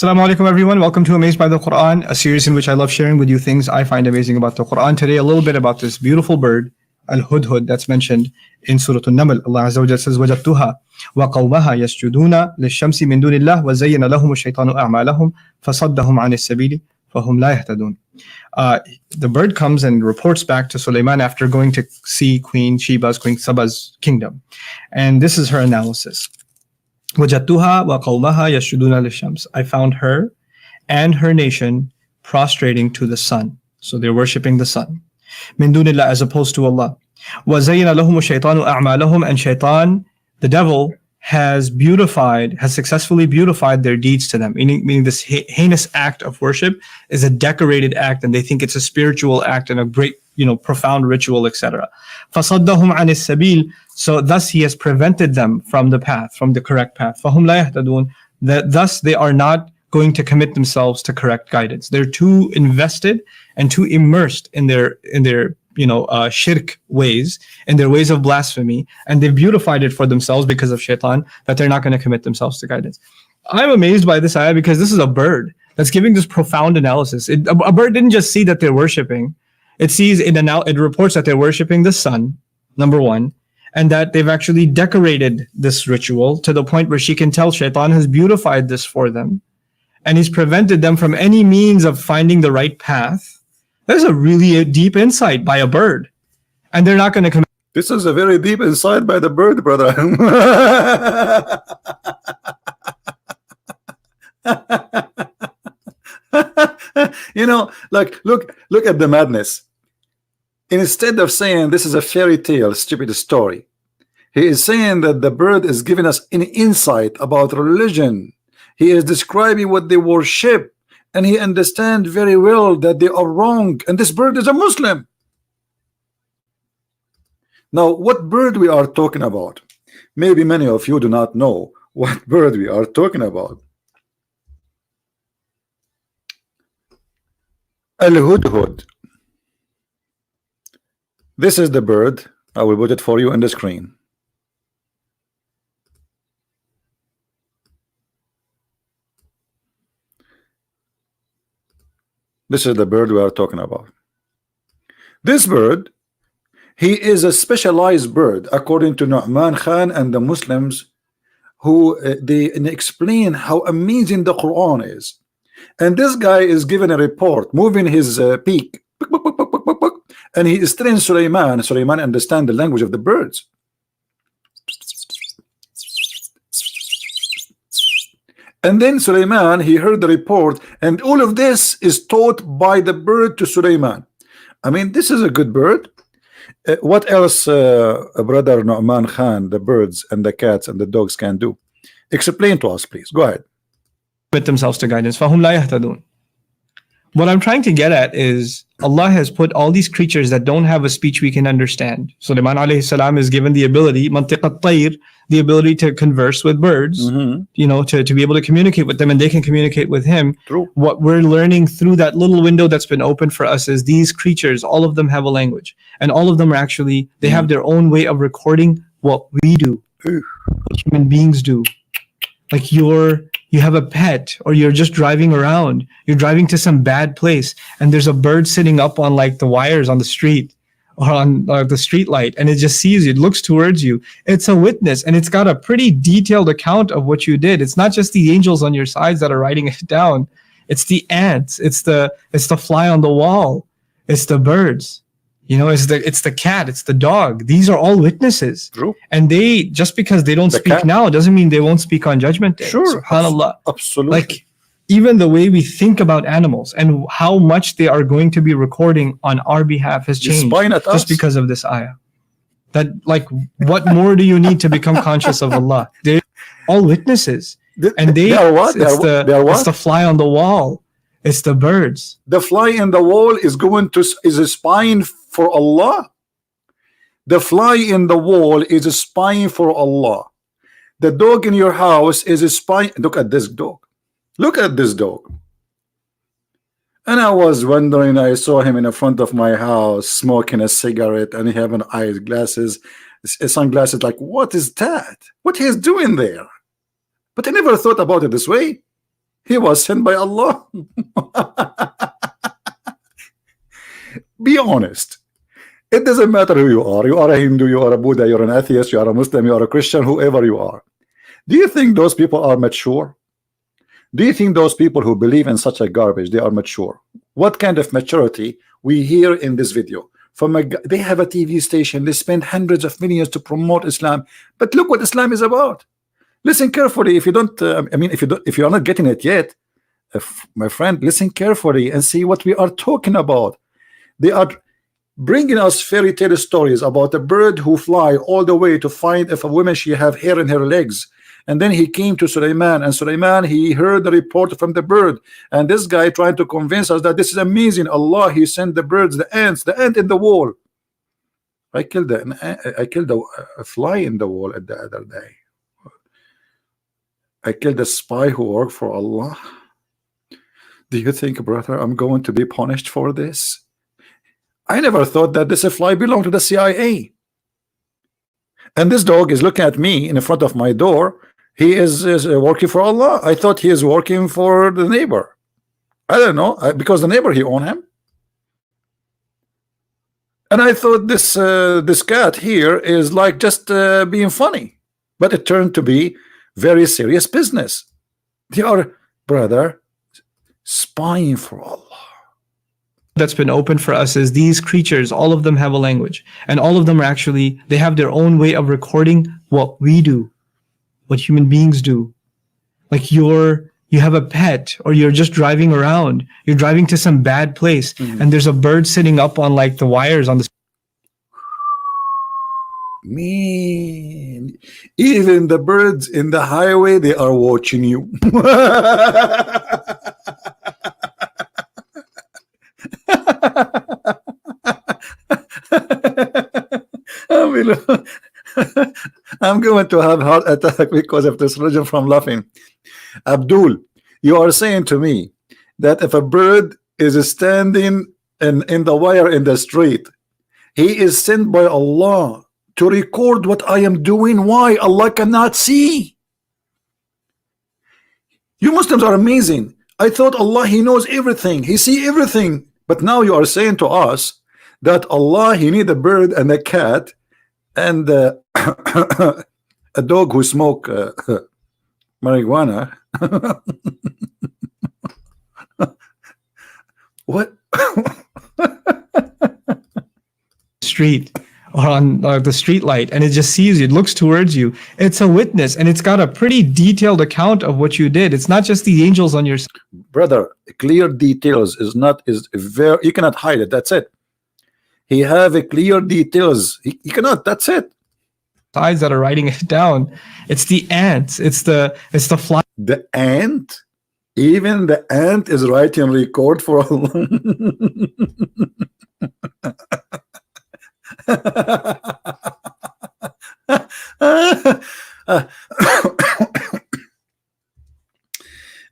Assalamu alaikum everyone, welcome to Amazed by the Quran, a series in which I love sharing with you things I find amazing about the Quran. Today a little bit about this beautiful bird, Al-Hudhud, that's mentioned in Surah An-Naml. Allah Azza wa Jalla says, وَجَدْتُهَا وَقَوْمَهَا يَسْجُدُونَ لِلشَّمْسِ مِن دُونِ اللَّهِ وَزَيَّنَ لَهُمُ الشَّيْطَانُ أَعْمَالَهُمْ فَصَدَّهُمْ عَنِ السَّبِيلِ فَهُمْ لَا يَهْتَدُونَ. The bird comes and reports back to Sulaiman after going to see Queen Saba's kingdom. And this is her analysis. وَجَدْتُهَا وَقَوْمَهَا يَسْجُدُونَ لِلشَّمْسِ. I found her and her nation prostrating to the sun. So they're worshipping the sun. مِن دُونِ اللَّهِ, as opposed to Allah. وَزَيَّنَ لَهُمُ الشَّيْطَانُ أَعْمَالَهُم, and shaitan, the devil, has successfully beautified their deeds to them. Meaning this heinous act of worship is a decorated act, and they think it's a spiritual act and a great, profound ritual, etc. فَصَدَّهُمْ عَنِ السَّبِيلِ, so thus he has prevented them from the path, from the correct path. فَهُمْ لَا يَهْتَدُونَ, thus they are not going to commit themselves to correct guidance. They're too invested and too immersed in their shirk ways, in their ways of blasphemy, and they've beautified it for themselves because of shaitan, that they're not going to commit themselves to guidance. I'm amazed by this ayah because this is a bird that's giving this profound analysis. A bird didn't just see that they're worshipping. It reports that they're worshipping the sun, number one, and that they've actually decorated this ritual to the point where she can tell shaitan has beautified this for them, and he's prevented them from any means of finding the right path. There's a really deep insight by a bird, and they're not going to come. This is a very deep insight by the bird, brother. Look at the madness. Instead of saying this is a fairy tale, stupid story, he is saying that the bird is giving us an insight about religion. He is describing what they worship, and he understands very well that they are wrong, and this bird is a Muslim. Now, what bird we are talking about? Maybe many of you do not know what bird we are talking about. Al-Hudhud. This is the bird. I will put it for you on the screen. This is the bird we are talking about. This bird, he is a specialized bird according to Nouman Khan and the Muslims, who they explain how amazing the Quran is. And this guy is given a report, moving his beak, and he is trained Sulaiman. Sulaiman understands the language of the birds. And then Sulaiman, he heard the report, and all of this is taught by the bird to Sulaiman. I mean, this is a good bird. What else, brother Nouman Khan, the birds and the cats and the dogs can do? Explain to us, please. Go ahead. Commit themselves to guidance. فَهُمْ لَا يَهْتَدُونَ. What I'm trying to get at is Allah has put all these creatures that don't have a speech we can understand. Sulaiman alayhi salam is given the ability, mantiq at-tayr, the ability to converse with birds, to be able to communicate with them, and they can communicate with him. True. What we're learning through that little window that's been opened for us is these creatures, all of them have a language, and all of them are actually, they have their own way of recording what we do, what human beings do. Like you have a pet, or you're just driving around, you're driving to some bad place, and there's a bird sitting up on like the wires on the street, or on the street light, and it just sees you, it looks towards you. It's a witness, and it's got a pretty detailed account of what you did. It's not just the angels on your sides that are writing it down. It's the ants, it's the fly on the wall, it's the birds. It's the cat, it's the dog. These are all witnesses. True. And they, just because they don't speak now, doesn't mean they won't speak on Judgment Day. Sure. SubhanAllah. Absolutely. Like, even the way we think about animals and how much they are going to be recording on our behalf has changed just because of this ayah. That, like, what more do you need to become conscious of Allah? They're all witnesses. And they are what? It's the fly on the wall. It's the birds. The fly in the wall is a spying for Allah. The fly in the wall is a spying for Allah. The dog in your house is a spy. Look at this dog. Look at this dog. And I was wondering, I saw him in the front of my house smoking a cigarette, and he having eyeglasses, sunglasses. Like, what is that? What he's doing there? But I never thought about it this way. He was sent by Allah. Be honest. It doesn't matter who you are. You are a Hindu, you are a Buddha, you're an atheist, you are a Muslim, you are a Christian, whoever you are. Do you think those people are mature? Do you think those people who believe in such a garbage, they are mature? What kind of maturity we hear in this video? From they have a TV station, they spend hundreds of millions to promote Islam, but look what Islam is about. Listen carefully. If you don't, if you are not getting it yet, my friend, listen carefully and see what we are talking about. They are bringing us fairy tale stories about a bird who fly all the way to find if a woman she have hair in her legs. And then he came to Sulaiman, and Sulaiman, he heard the report from the bird, and this guy trying to convince us that this is amazing. Allah, he sent the birds, the ant in the wall. I killed a fly in the wall the other day. I killed a spy who worked for Allah. Do you think, brother, I'm going to be punished for this? I never thought that this fly belonged to the CIA. And this dog is looking at me in front of my door. He is working for Allah. I thought he is working for the neighbor. I don't know, because the neighbor, he owned him. And I thought this cat here is like just being funny. But it turned to be very serious business. They are, brother, spying for Allah. That's been open for us is these creatures, all of them have a language, and all of them are actually, they have their own way of recording what we do, what human beings do. Like you have a pet, or you're just driving around, you're driving to some bad place, and there's a bird sitting up on like the wires on the Man, even the birds in the highway, they are watching you. I'm going to have heart attack because of this religion from laughing. Abdul, you are saying to me that if a bird is standing in the wire in the street, he is sent by Allah to record what I am doing. Why? Allah cannot see. You Muslims are amazing. I thought Allah, he knows everything, he see everything, but now you are saying to us that Allah, he need a bird and a cat and a dog who smoke marijuana. What? street or on the street light, and it just sees you, it looks towards you. It's a witness, and it's got a pretty detailed account of what you did. It's not just the angels on your brother. Clear details is very, you cannot hide it. That's it. He have a clear details. He cannot. That's it. sides that are writing it down. It's the ants. It's the fly. The ant. Even the ant is writing record for Allah.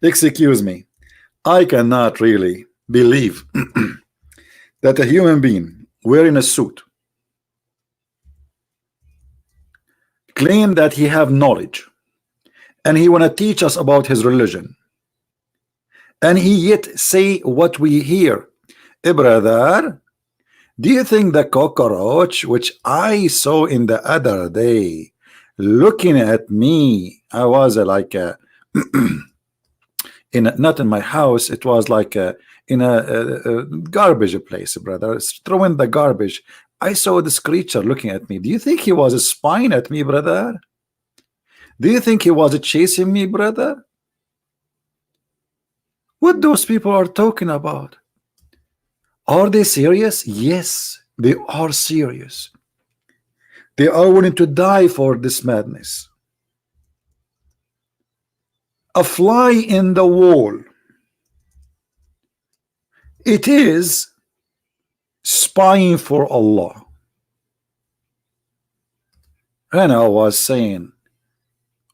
Excuse me, I cannot really believe that a human being wearing a suit claim that he have knowledge and he want to teach us about his religion, and he yet say what we hear. Brother, do you think the cockroach which I saw in the other day looking at me, I was like not in my house, it was like in a garbage place, brother, throwing the garbage. I saw this creature looking at me. Do you think he was spying at me, brother? Do you think he was chasing me, brother? What those people are talking about? Are they serious? Yes, they are serious. They are willing to die for this madness. A fly in the wall. It is spying for Allah. And I was saying,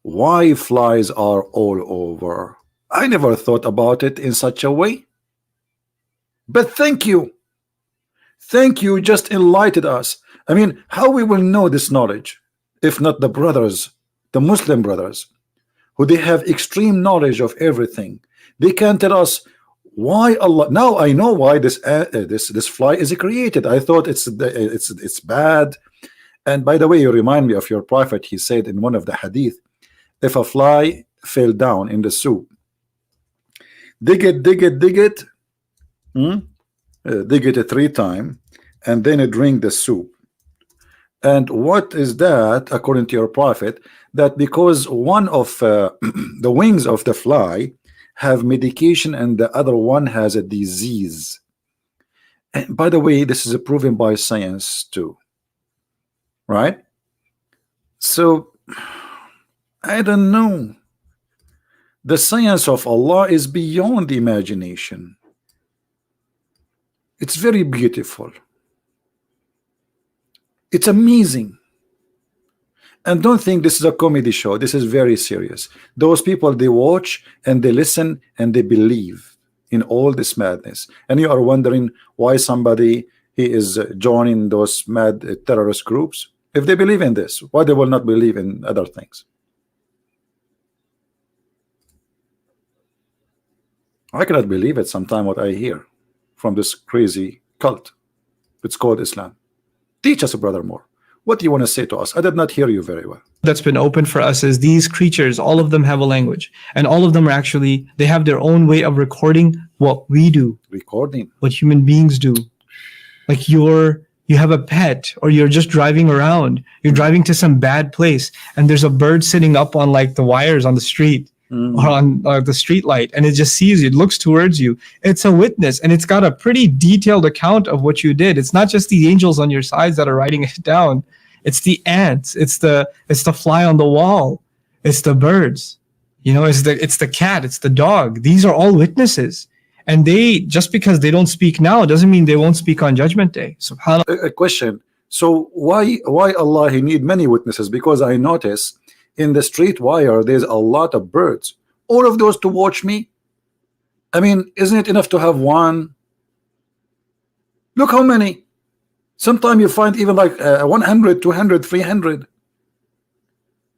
why flies are all over? I never thought about it in such a way. But thank you. Thank you, just enlightened us. I mean, how we will know this knowledge if not the brothers, the Muslim brothers, who they have extreme knowledge of everything. They can tell us why Allah. Now I know why this fly is created. I thought it's bad. And by the way, you remind me of your prophet. He said in one of the hadith, if a fly fell down in the soup, dig it, dig it, dig it, dig it 3 times, and then drink the soup. And what is that, according to your prophet? That because one of the wings of the fly have medication and the other one has a disease. And by the way, this is proven by science too, right? So I don't know. The science of Allah is beyond the imagination. It's very beautiful. It's amazing. And don't think this is a comedy show. This is very serious. Those people, they watch and they listen and they believe in all this madness. And you are wondering why somebody he is joining those mad terrorist groups. If they believe in this, why they will not believe in other things? I cannot believe it sometimes what I hear from this crazy cult. It's called Islam. Teach us, brother, more. What do you want to say to us? I did not hear you very well. That's been open for us is these creatures, all of them have a language, and all of them are actually, they have their own way of recording what we do, Recording. what human beings do. Like you have a pet, or you're just driving around, you're driving to some bad place, and there's a bird sitting up on like the wires on the street, or on the street light, and it just sees you, it looks towards you. It's a witness, and it's got a pretty detailed account of what you did. It's not just the angels on your sides that are writing it down. It's the ants, it's the fly on the wall, it's the birds, it's the cat, it's the dog. These are all witnesses. And they, just because they don't speak now doesn't mean they won't speak on Judgment Day. SubhanAllah. A question. So why Allah he need many witnesses? Because I notice in the street wire there's a lot of birds. All of those to watch me? I mean, isn't it enough to have one? Look how many. Sometimes you find even like 100, 200, 300.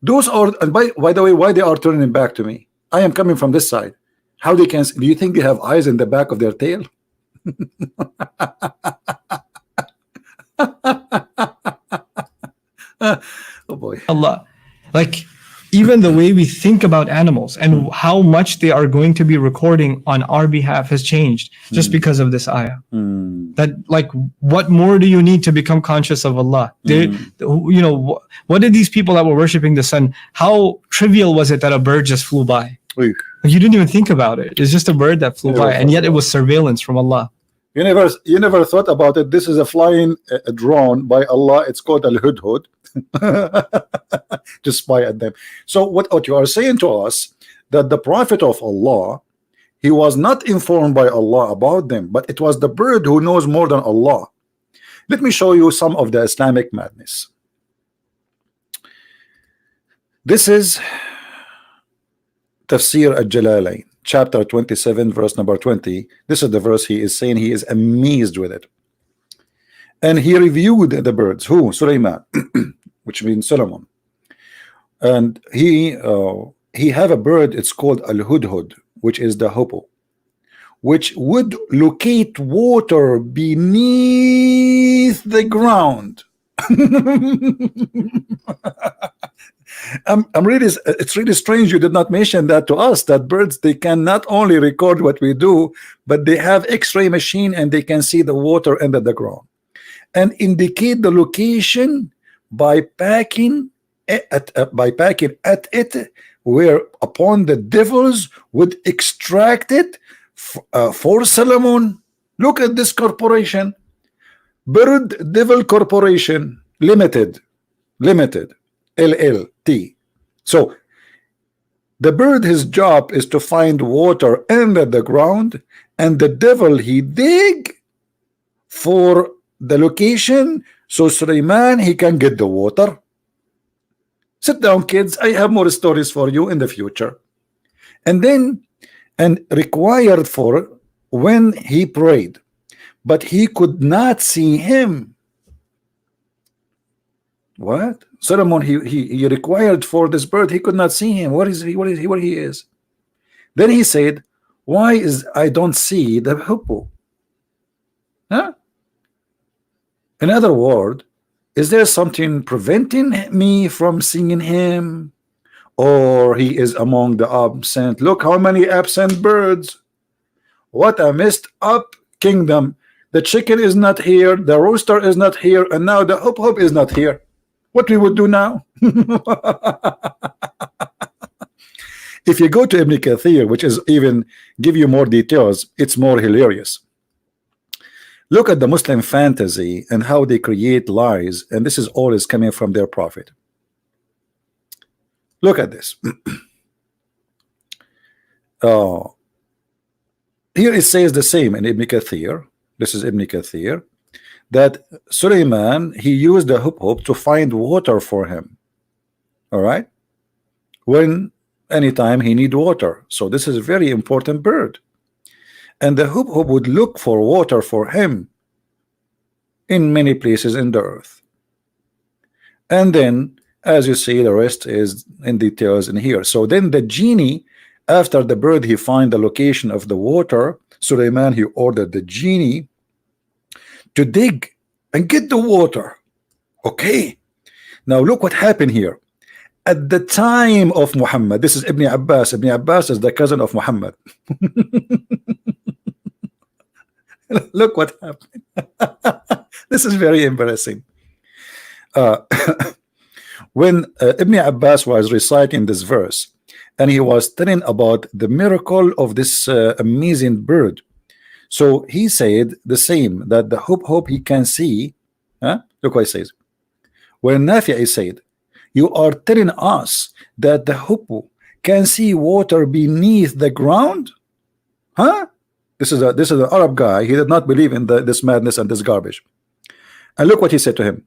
Those are, and by the way, why they are turning back to me? I am coming from this side. How they can? Do you think they have eyes in the back of their tail? Oh boy. Allah. Like, even the way we think about animals and how much they are going to be recording on our behalf has changed just because of this ayah. That, like, what more do you need to become conscious of Allah? What did these people that were worshiping the sun, how trivial was it that a bird just flew by? Like, you didn't even think about it. It's just a bird that flew by, and yet it was surveillance from Allah. You never thought about it. This is a flying drone by Allah. It's called al-Hudhud. To spy at them. So what you are saying to us, that the prophet of Allah, he was not informed by Allah about them, but it was the bird who knows more than Allah. Let me show you some of the Islamic madness. This is Tafsir al-Jalalain, chapter 27, verse number 20. This is the verse he is saying he is amazed with it. And he reviewed the birds. Who? Sulaiman, which means Solomon. And he have a bird, it's called al-Hudhud, which is the Hoopoe, which would locate water beneath the ground. It's really strange you did not mention that to us, that birds, they can not only record what we do, but they have X-ray machine and they can see the water under the ground and indicate the location by packing at it, where upon the devils would extract it for Solomon. Look at this corporation, Bird Devil Corporation Limited, LLT. So the bird, his job is to find water under the ground, and the devil, he dig for the location so Sulaiman he can get the water. Sit down, kids, I have more stories for you in the future. And then, and required for when he prayed, but he could not see him. What? Solomon, he required for this bird, he could not see him. What is he? Where he is? Then he said, Why is I don't see the hoopoe? Huh? In other words, is there something preventing me from seeing him? Or he is among the absent? Look how many absent birds. What a messed up kingdom. The chicken is not here, the rooster is not here, and now the hoopoe is not here. What we would do now? If you go to Ibn Kathir, which is even give you more details, it's more hilarious. Look at the Muslim fantasy and how they create lies, and this is all is coming from their prophet. Look at this. Here it says the same in Ibn Kathir. This is Ibn Kathir, that Suleiman, he used the hoopoe to find water for him. All right, when anytime he need water. So this is a very important bird, and the hoopoe would look for water for him in many places in the earth. And then, as you see, the rest is in details in here. So then the genie, after the bird he find the location of the water, Suleiman, he ordered the genie to dig and get the water. Okay, now look what happened here. At the time of Muhammad, this is Ibn Abbas. Ibn Abbas is the cousin of Muhammad. Look what happened. This is very embarrassing. When Ibn Abbas was reciting this verse, and he was telling about the miracle of this amazing bird, so he said the same, that the hoopoe he can see. Look what he says. When Nafi said, you are telling us that the hoopoe can see water beneath the ground? Huh? This is an Arab guy. He did not believe in this madness and this garbage. And look what he said to him.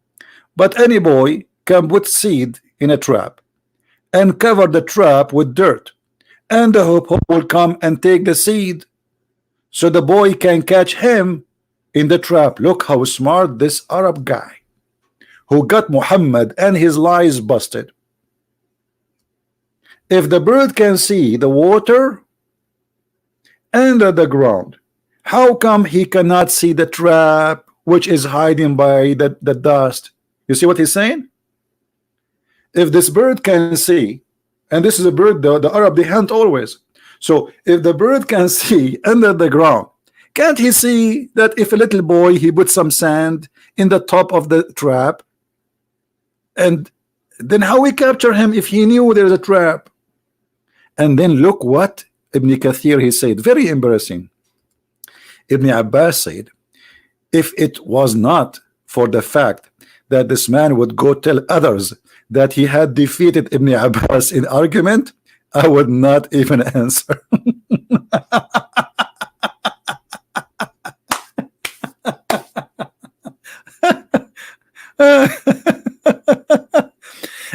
But any boy can put seed in a trap and cover the trap with dirt, and the hoopoe will come and take the seed, so the boy can catch him in the trap. Look how smart this Arab guy, who got Muhammad and his lies busted. If the bird can see the water under the ground, how come he cannot see the trap which is hiding by the dust? You see what he's saying? If this bird can see, and this is a bird, the Arab, they hunt always. So if the bird can see under the ground, can't he see that if a little boy, he put some sand in the top of the trap, and then how we capture him if he knew there's a trap? And then look what Ibn Kathir, he said, very embarrassing. Ibn Abbas said, if it was not for the fact that this man would go tell others that he had defeated Ibn Abbas in argument, I would not even answer.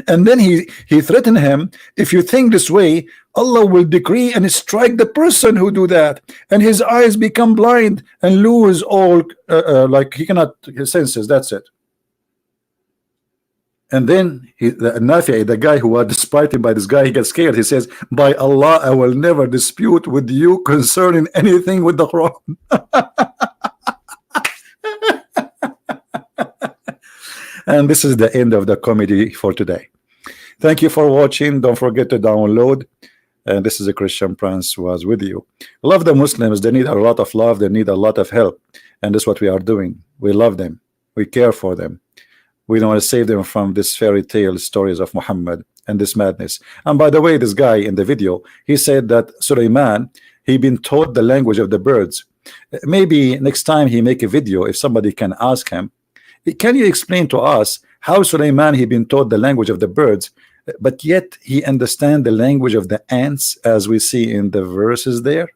And then he threatened him, if you think this way, Allah will decree and strike the person who do that, and his eyes become blind and lose all like he cannot his senses. That's it. And then the Nafi, the guy who was despited by this guy, he gets scared. He says, by Allah, I will never dispute with you concerning anything with the Quran. And this is the end of the comedy for today. Thank you for watching. Don't forget to download. And this is a Christian Prince who was with you. Love the Muslims. They need a lot of love. They need a lot of help. And that's what we are doing. We love them. We care for them. We don't want to save them from this fairy tale stories of Muhammad and this madness. And by the way, this guy in the video, he said that Suleiman, he been taught the language of the birds. Maybe next time he make a video, if somebody can ask him, can you explain to us how Suleiman he been taught the language of the birds, but yet he understand the language of the ants, as we see in the verses there?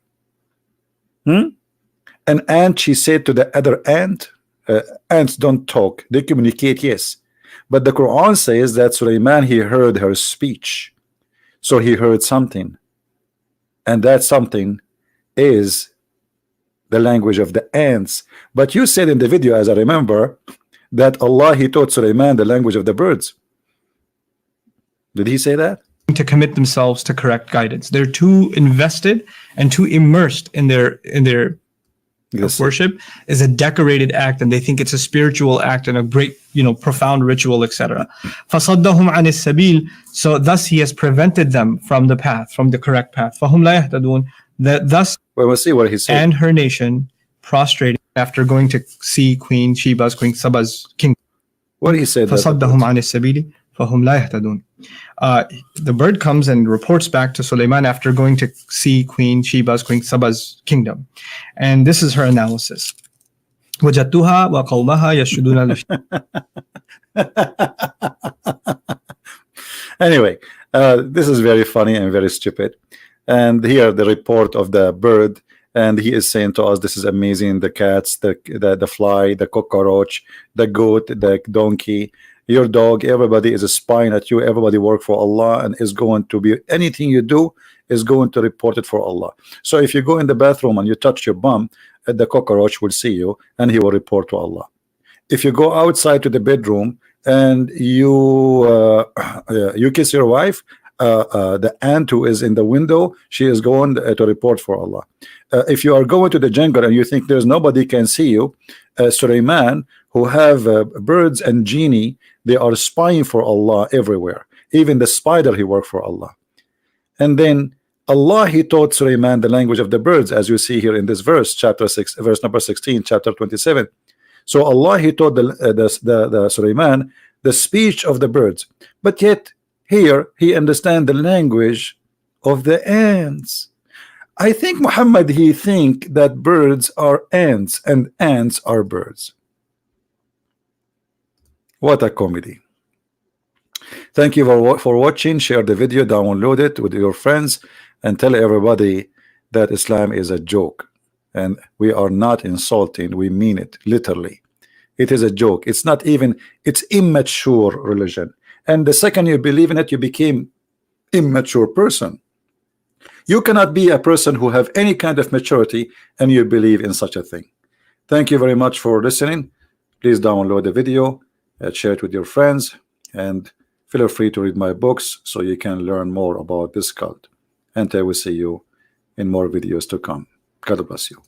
An ant, she said to the other ant, ants don't talk, they communicate, yes, but the Quran says that Suleiman, he heard her speech, so he heard something, and that something is the language of the ants. But you said in the video, as I remember, that Allah, he taught Suleiman the language of the birds. Did he say that? to commit themselves to correct guidance. They're too invested and too immersed in their Yes. worship is a decorated act, and they think it's a spiritual act and a great, profound ritual, etc. فَصَدَّهُمْ عَنِ السَّبِيلِ. So thus he has prevented them from the path, from the correct path. فَهُمْ لَا يَهْتَدُونَ. Thus, Well, we'll see what he said. and her nation prostrated after going to see Queen Saba's king. What he said. فَصَدَّهُمْ عَنِ السَّبِيلِ فَهُمْ لَا يَهْتَدُونَ. The bird comes and reports back to Sulaiman after going to see Queen Saba's kingdom. And this is her analysis. وَجَدْتُهَا وَقَوْمَهَا يَسْجُدُونَ. Anyway, this is very funny and very stupid. And here the report of the bird, and he is saying to us, this is amazing. The cats, the fly, the cockroach, the goat, the donkey, your dog, everybody is spying at you. Everybody work for Allah and is going to be, anything you do is going to report it for Allah. So if you go in the bathroom and you touch your bum, the cockroach will see you and he will report to Allah. If you go outside to the bedroom and you kiss your wife, the ant who is in the window, she is going to report for Allah. If you are going to the jungle and you think there's nobody can see you, Sulaiman, who have birds and genie, they are spying for Allah everywhere. Even the spider, he worked for Allah. And then Allah, he taught Sulaiman the language of the birds, as you see here in this verse, chapter 6, verse number 16, chapter 27. So Allah, he taught the Sulaiman the speech of the birds, but yet here he understand the language of the ants. I think Muhammad, he think that birds are ants and ants are birds. What a comedy. Thank you for watching. Share the video, download it with your friends, and tell everybody that Islam is a joke, and we are not insulting, we mean it literally. It is a joke. It's not even, it's immature religion, and the second you believe in it, you became immature person. You cannot be a person who have any kind of maturity and you believe in such a thing. Thank you very much for listening. Please download the video, share it with your friends, and feel free to read my books so you can learn more about this cult. And I will see you in more videos to come. God bless you.